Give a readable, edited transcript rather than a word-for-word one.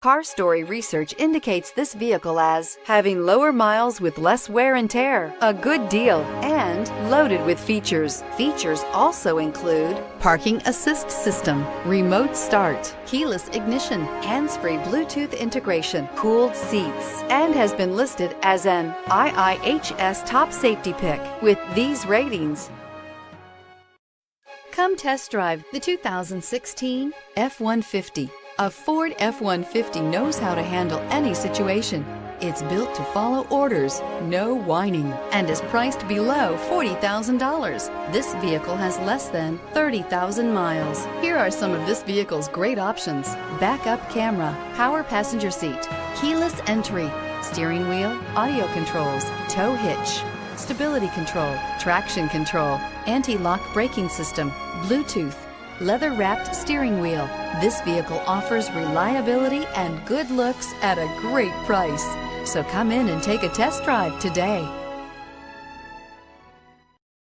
Car Story research indicates this vehicle as having lower miles with less wear and tear, a good deal, and loaded with features. Features also include parking assist system, remote start, keyless ignition, hands-free Bluetooth integration, cooled seats, and has been listed as an IIHS top safety pick with these ratings. Come test drive the 2016 F-150. A Ford F-150 knows how to handle any situation. It's built to follow orders, no whining, and is priced below $40,000. This vehicle has less than 30,000 miles. Here are some of this vehicle's great options: backup camera, power passenger seat, keyless entry, steering wheel audio controls, tow hitch, stability control, traction control, anti-lock braking system, Bluetooth, leather-wrapped steering wheel. This vehicle offers reliability and good looks at a great price. So come in and take a test drive today.